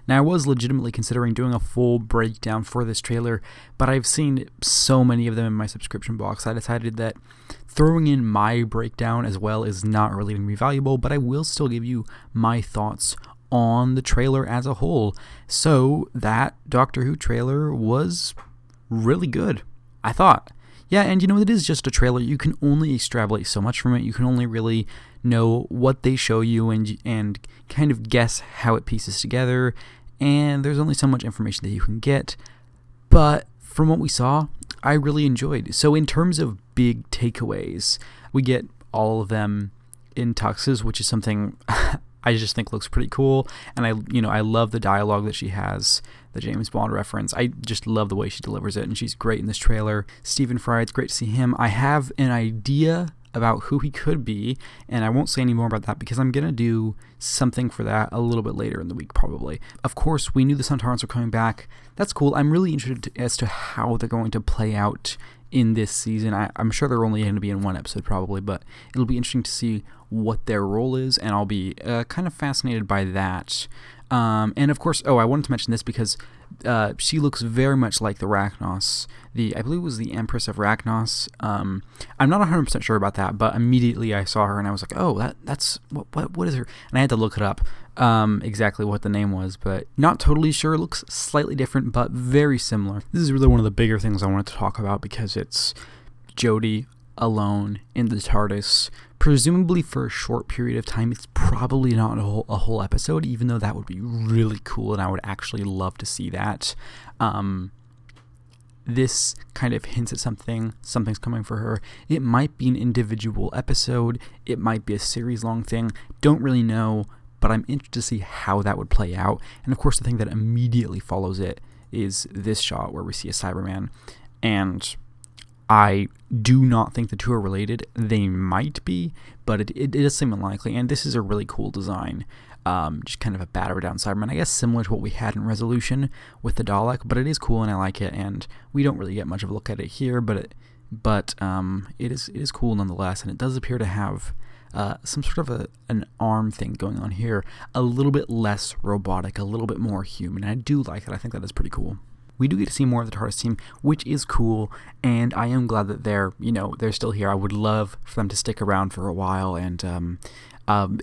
Now, I was legitimately considering doing a full breakdown for this trailer, but I've seen so many of them in my subscription box, I decided that throwing in my breakdown as well is not really going to be valuable, but I will still give you my thoughts on the trailer as a whole. So, that Doctor Who trailer was really good, I thought. Yeah, and it is just a trailer. You can only extrapolate so much from it. You can only really know what they show you and kind of guess how it pieces together. And there's only so much information that you can get. But from what we saw, I really enjoyed. So in terms of big takeaways, we get all of them in tuxes, which is something I just think looks pretty cool. And I love the dialogue that she has, the James Bond reference. I just love the way she delivers it, and she's great in this trailer. Stephen Fry, it's great to see him. I have an idea about who he could be, and I won't say any more about that because I'm going to do something for that a little bit later in the week probably. Of course, we knew the Sontarans were coming back. That's cool. I'm really interested as to how they're going to play out in this season. I'm sure they're only going to be in one episode probably, but it'll be interesting to see what their role is, and I'll be kind of fascinated by that. And of course, I wanted to mention this because she looks very much like the Rachnos. I believe it was the Empress of Rachnos. I'm not 100% sure about that, but immediately I saw her and I was like, oh, that's what is her? And I had to look it up exactly what the name was, but not totally sure. It looks slightly different, but very similar. This is really one of the bigger things I wanted to talk about because it's Jodie alone in the TARDIS, presumably for a short period of time. It's probably not a whole episode, even though that would be really cool and I would actually love to see that. This kind of hints at something's coming for her. It might be an individual episode, it might be a series-long thing, don't really know, but I'm interested to see how that would play out. And of course, the thing that immediately follows it is this shot where we see a Cyberman, and I do not think the two are related. They might be, but it does seem unlikely, and this is a really cool design. Just kind of a battered down Cyberman, I guess similar to what we had in Resolution with the Dalek, but it is cool and I like it, and we don't really get much of a look at it here, but it is cool nonetheless, and it does appear to have some sort of an arm thing going on here, a little bit less robotic, a little bit more human. I do like it. I think that is pretty cool. We do get to see more of the TARDIS team, which is cool, and I am glad that they're still here. I would love for them to stick around for a while, and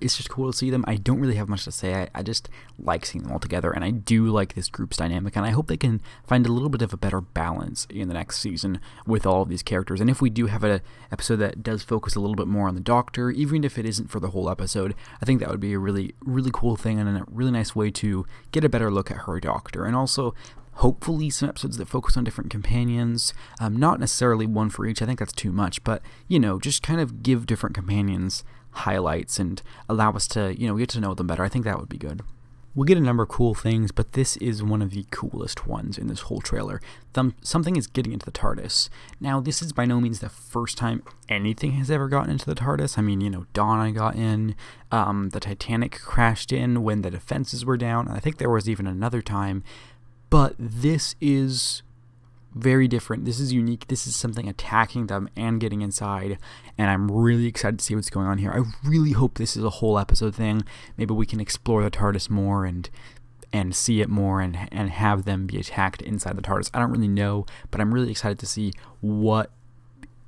it's just cool to see them. I don't really have much to say. I just like seeing them all together, and I do like this group's dynamic, and I hope they can find a little bit of a better balance in the next season with all of these characters. And if we do have an episode that does focus a little bit more on the Doctor, even if it isn't for the whole episode, I think that would be a really, really cool thing and a really nice way to get a better look at her Doctor. And also, hopefully some episodes that focus on different companions, not necessarily one for each, I think that's too much, but, just kind of give different companions highlights and allow us to, get to know them better. I think that would be good. We'll get a number of cool things, but this is one of the coolest ones in this whole trailer. Something is getting into the TARDIS. Now, this is by no means the first time anything has ever gotten into the TARDIS. I mean, Donna got in, the Titanic crashed in when the defenses were down, and I think there was even another time. But this is very different. This is unique. This is something attacking them and getting inside, and I'm really excited to see what's going on here. I really hope this is a whole episode thing. Maybe we can explore the TARDIS more and see it more and have them be attacked inside the TARDIS. I don't really know, but I'm really excited to see what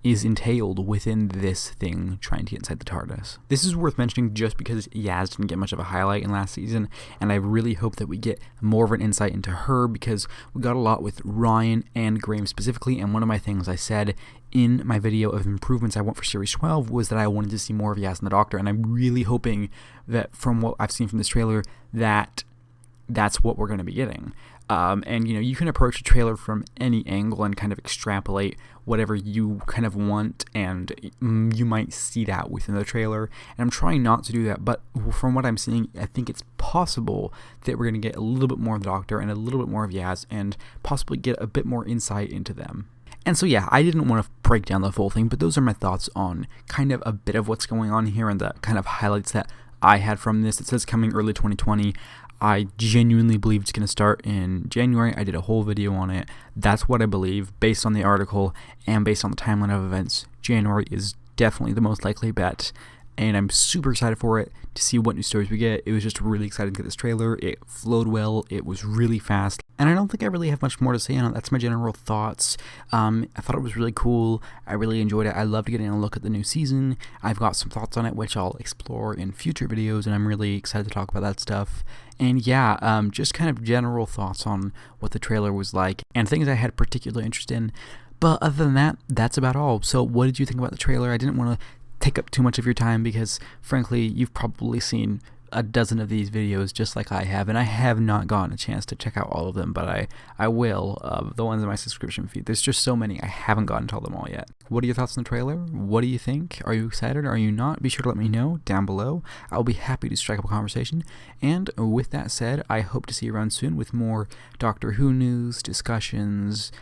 is entailed within this thing trying to get inside the TARDIS. This is worth mentioning just because Yaz didn't get much of a highlight in last season, and I really hope that we get more of an insight into her, because we got a lot with Ryan and Graham specifically, and one of my things I said in my video of improvements I want for Series 12 was that I wanted to see more of Yaz and the Doctor, and I'm really hoping that from what I've seen from this trailer that's what we're going to be getting. And you can approach a trailer from any angle and kind of extrapolate whatever you kind of want, and you might see that within the trailer. And I'm trying not to do that, but from what I'm seeing, I think it's possible that we're going to get a little bit more of the Doctor and a little bit more of Yaz, and possibly get a bit more insight into them. And so yeah, I didn't want to break down the full thing, but those are my thoughts on kind of a bit of what's going on here and the kind of highlights that I had from this. It says coming early 2020. I genuinely believe it's going to start in January. I did a whole video on it. That's what I believe based on the article and based on the timeline of events. January is definitely the most likely bet. and I'm super excited for it to see what new stories we get. It was just really exciting to get this trailer. It flowed well. It was really fast. And I don't think I really have much more to say on it. That's my general thoughts. I thought it was really cool. I really enjoyed it. I loved getting a look at the new season. I've got some thoughts on it, which I'll explore in future videos, and I'm really excited to talk about that stuff. And yeah, just kind of general thoughts on what the trailer was like and things I had particular interest in. But other than that, that's about all. So what did you think about the trailer? I didn't want to take up too much of your time because, frankly, you've probably seen a dozen of these videos just like I have, and I have not gotten a chance to check out all of them, but I will, the ones in my subscription feed. There's just so many, I haven't gotten to all them all yet. What are your thoughts on the trailer? What do you think? Are you excited? Are you not? Be sure to let me know down below. I'll be happy to strike up a conversation, and with that said, I hope to see you around soon with more Doctor Who news, discussions,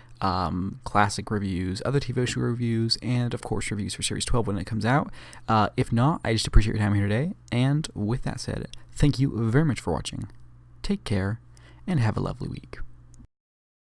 classic reviews, other TV show reviews, and of course reviews for Series 12 when it comes out. If not, I just appreciate your time here today, and with that said, thank you very much for watching. Take care, and have a lovely week.